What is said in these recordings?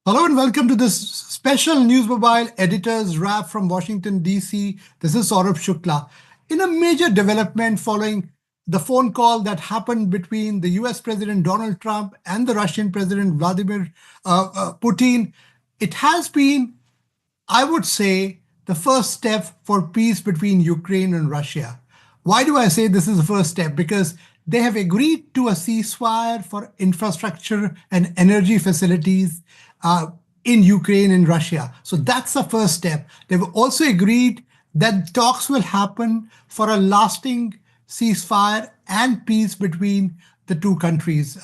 Hello and welcome to this special News Mobile Editor's Wrap from Washington, D.C. This is Saurabh Shukla. In a major development following the phone call that happened between the US President Donald Trump and the Russian President Vladimir Putin, it has been, I would say, the first step for peace between Ukraine and Russia. Why do I say this is the first step? Because they have agreed to a ceasefire for infrastructure and energy facilities uh, in Ukraine and Russia. So that's the first step. They've also agreed that talks will happen for a lasting ceasefire and peace between the two countries.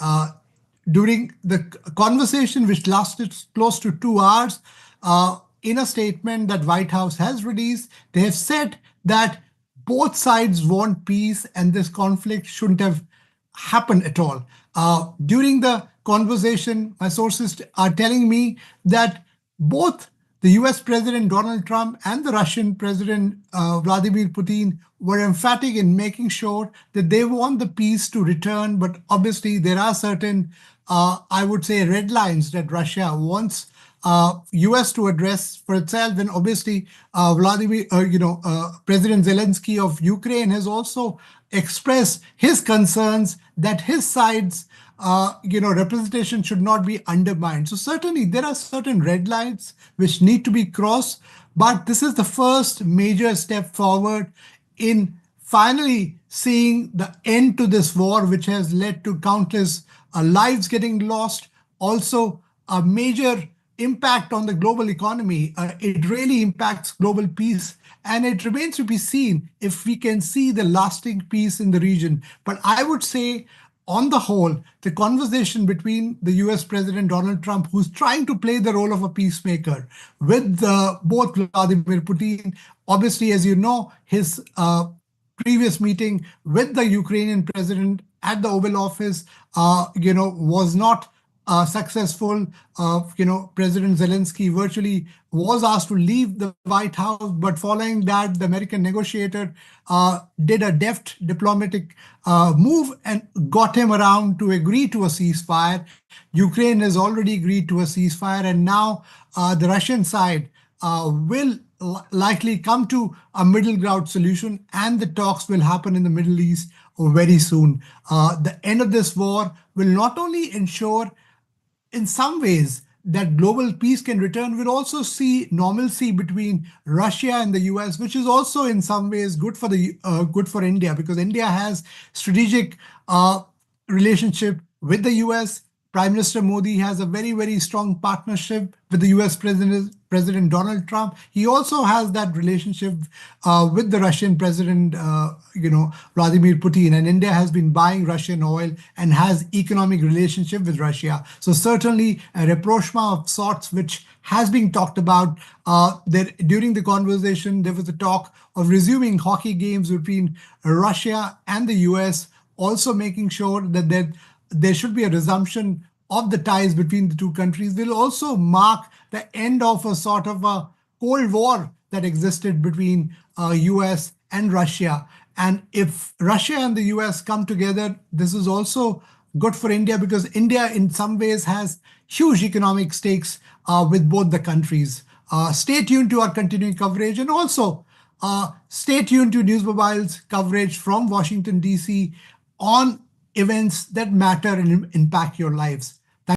During the conversation, which lasted close to 2 hours, in a statement that White House has released, they have said that both sides want peace and this conflict shouldn't have happened at all. During the conversation, my sources are telling me that both the US President Donald Trump and the Russian President Vladimir Putin were emphatic in making sure that they want the peace to return. But obviously, there are certain, I would say, red lines that Russia wants US to address for itself. And obviously, President Zelensky of Ukraine has also expressed his concerns that his side's representation should not be undermined. So certainly there are certain red lines which need to be crossed, but this is the first major step forward in finally seeing the end to this war, which has led to countless lives getting lost. Also, a major impact on the global economy. It really impacts global peace. And it remains to be seen if we can see the lasting peace in the region. But I would say, on the whole, the conversation between the US President Donald Trump, who's trying to play the role of a peacemaker, with both Vladimir Putin, obviously, as you know, his previous meeting with the Ukrainian president at the Oval Office, was not successful. President Zelensky virtually was asked to leave the White House, but following that, the American negotiator did a deft diplomatic move and got him around to agree to a ceasefire. Ukraine has already agreed to a ceasefire, and now the Russian side will likely come to a middle ground solution, and the talks will happen in the Middle East very soon. The end of this war will not only ensure in some ways that global peace can return, we'll also see normalcy between Russia and the US, which is also in some ways good for good for India, because India has strategic relationship with the US. Prime Minister Modi has a very, very strong partnership with the US President Donald Trump. He also has that relationship with the Russian President, Vladimir Putin. And India has been buying Russian oil and has economic relationship with Russia. So certainly a rapprochement of sorts, which has been talked about. During the conversation, there was a talk of resuming hockey games between Russia and the US, also making sure that there should be a resumption of the ties between the two countries. Will also mark the end of a sort of a Cold War that existed between US and Russia. And if Russia and the US come together, this is also good for India, because India in some ways has huge economic stakes with both the countries. Stay tuned to our continuing coverage, and also stay tuned to NewsMobile's coverage from Washington, D.C. on events that matter and impact your lives.